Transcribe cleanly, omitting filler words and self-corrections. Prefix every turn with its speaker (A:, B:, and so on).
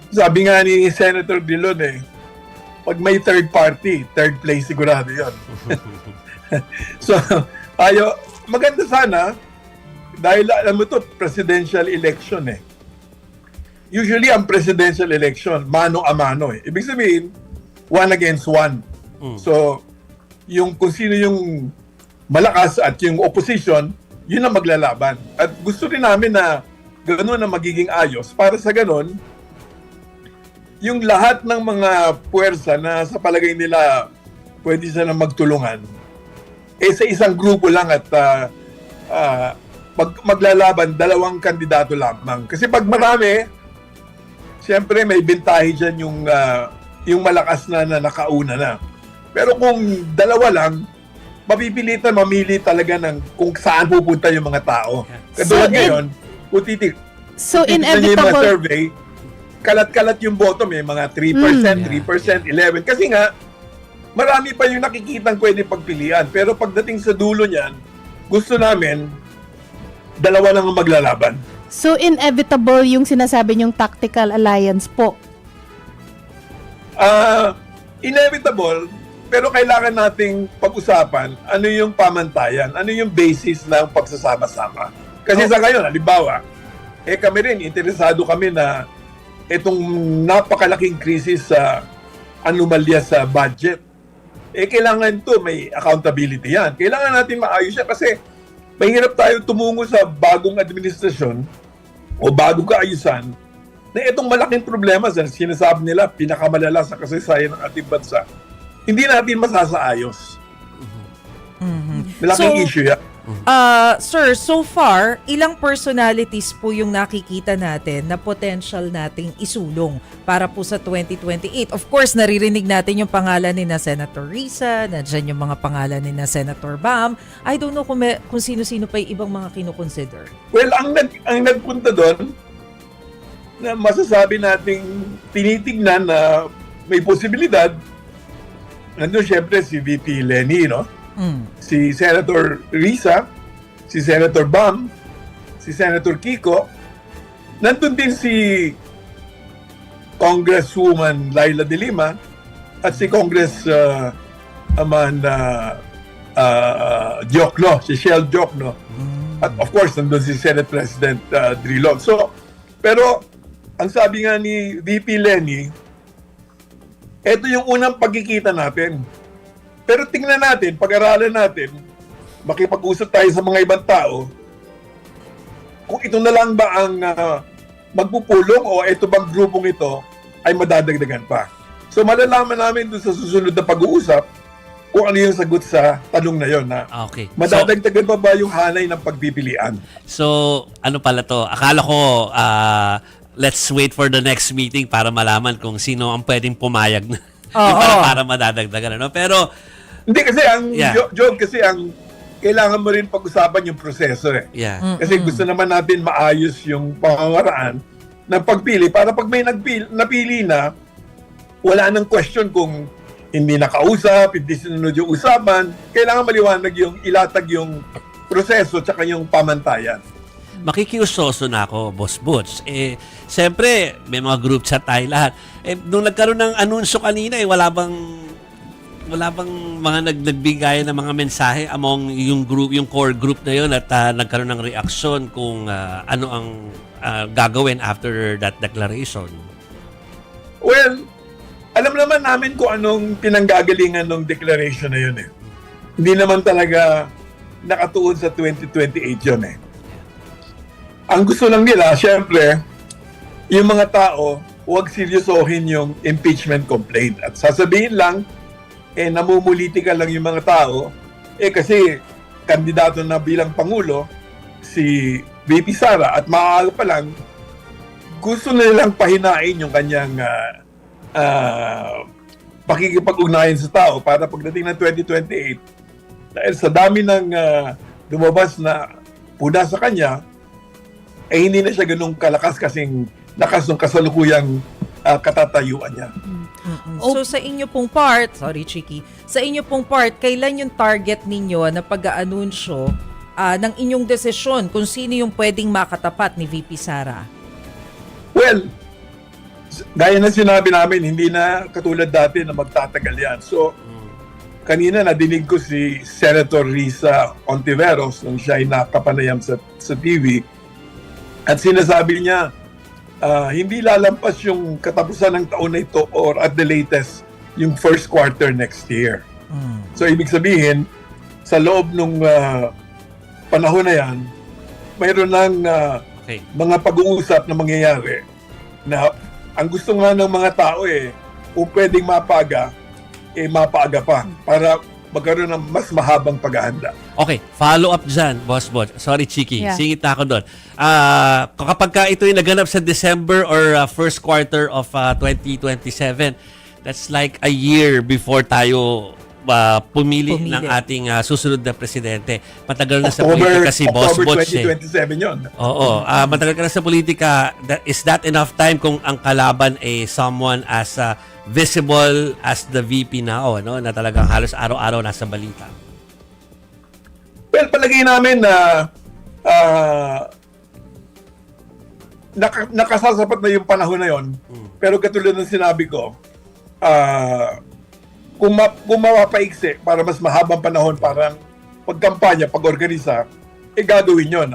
A: Sabi nga ni Senator Dillon pag may third party, third place sigurado yun. So, maganda sana, dahil alam mo to, presidential election Usually, ang presidential election, mano a mano Ibig sabihin, one against one. So, kung sino yung malakas at yung opposition, yun ang maglalaban. At gusto rin namin na gano'n ang magiging ayos para sa gano'n, yung lahat ng mga puwersa na sa palagay nila pwede sila magtulungan, sa isang grupo lang at maglalaban, dalawang kandidato lamang. Kasi pag marami, siyempre may bintahe dyan yung malakas na nakauna na. Pero kung dalawa lang, mapipilitan mamili talaga ng kung saan pupunta yung mga tao. Katulad ngayon, kung
B: So
A: yung mga
B: inevitable.
A: survey, kalat-kalat yung boto, may mga 3%, 3%, 11%. Kasi nga, marami pa yung nakikitang pwede pagpilian. Pero pagdating sa dulo niyan, gusto namin, dalawa lang ang maglalaban.
B: So inevitable yung sinasabi niyong tactical alliance po.
A: Inevitable, pero kailangan nating pag-usapan ano yung pamantayan, ano yung basis ng pagsasama-sama. Kasi sa ngayon, halimbawa, kami rin, interesado kami na itong napakalaking krisis sa anomalya sa budget. Kailangan to may accountability yan. Kailangan natin maayos yan kasi mahirap tayo tumungo sa bagong administrasyon o bagong kaayusan na itong malaking problema sa sinasabi nila pinakamalala sa kasaysayan ng ating bansa, hindi natin masasaayos. Malaking issue yan.
C: Sir, so far, ilang personalities po yung nakikita natin na potential nating isulong para po sa 2028? Of course, naririnig natin yung pangalan ni na Senator Risa, nandiyan yung mga pangalan ni na Senator Bam. I don't know kung sino-sino pa yung ibang mga kinukonsider.
A: Well, ang nagpunta doon, na masasabi nating tinitignan na may posibilidad, nandun syempre si VP Lenny, si Senator Risa, si Senator Bam, si Senator Kiko, nandun din si Congresswoman Laila De Lima at si Congressman Diokno, si Shell Diokno. At of course, nandun si Senate President Drilon. So, pero ang sabi nga ni VP Lenny, ito yung unang pagkikita natin. Pero tingnan natin, pag-aralan natin, makipag-usap tayo sa mga ibang tao, kung ito na lang ba ang magpupulong o ito bang grupong ito ay madadagdagan pa. So malalaman namin doon sa susunod na pag-uusap kung ano yung sagot sa tanong na yon.
D: Okay.
A: Madadagdagan pa ba yung hanay ng pagpipilian?
D: So, ano pala to? Akala ko, let's wait for the next meeting para malaman kung sino ang pwedeng pumayag na. Para madadagdagan. Pero,
A: hindi kasi John, kasi ang kailangan mo rin pag-usapan yung proseso
D: yeah.
A: Kasi gusto naman natin maayos yung pangangaraan ng pagpili para pag may napili na, wala nang question kung hindi nakausap, hindi sinunod yung usapan. Kailangan maliwanag ilatag yung proseso tsaka yung pamantayan.
D: Makikiusoso na ako, Boss Butch. Siyempre, may mga group chat tayo lahat. Nung nagkaroon ng anunsyo kanina, wala bang mga nagbigay ng mga mensahe among yung group, yung core group na yun at nagkaroon ng reaksyon kung ano ang gagawin after that declaration?
A: Well, alam naman namin kung anong pinanggagalingan ng declaration na yun Hindi naman talaga nakatuon sa 2028 yun Ang gusto lang nila, syempre, yung mga tao, huwag seryosohin yung impeachment complaint. At sasabihin lang, namumulitika lang yung mga tao, kasi kandidato na bilang Pangulo, si VP Sara, at maaga pa lang, gusto nilang pahinain yung kanyang pakikipag-ugnayan sa tao para pagdating ng 2028, dahil sa dami ng lumabas na puna sa kanya, hindi na siya ganun kalakas kasing lakas ng kasalukuyang katatayuan niya.
C: So sa inyo pong part, sorry Chiki, sa inyo pong part, kailan yung target ninyo na pag-aanunsyo ng inyong desisyon kung sino yung pwedeng makatapat ni VP Sara?
A: Well, gaya ng sinabi namin, hindi na katulad dati na magtatagal yan. So, kanina nadinig ko si Senator Risa Ontiveros nung siya ay nakapanayam sa TV at sinasabi niya, hindi lalampas yung katapusan ng taon na ito or at the latest, yung first quarter next year. So, ibig sabihin, sa loob ng panahon na yan, mayroon ng
D: Okay.
A: mga pag-uusap na mangyayari na ang gusto nga ng mga tao kung pwedeng mapaaga pa para magkaroon ng mas mahabang paghahanda.
D: Okay, follow up dyan, Boss Bod. Sorry, Chiki.
B: Yeah.
D: Singit na ako doon. Kapag ka ito yung naganap sa December or first quarter of 2027, that's like a year before tayo pumili ng ating susunod na presidente. Matagal na sa politika si Boss Bod.
A: October 2027 yun.
D: Oo. Matagal ka na sa politika. Is that enough time kung ang kalaban ay someone as visible as the VP now, no? Na talagang halos araw-araw nasa balita?
A: Well, palagay namin na nakasasapat na yung panahon na yon. Pero katulad ng sinabi ko, kung mapapaiksi para mas mahabang panahon, parang pagkampanya, pag-organisa, gagawin yon.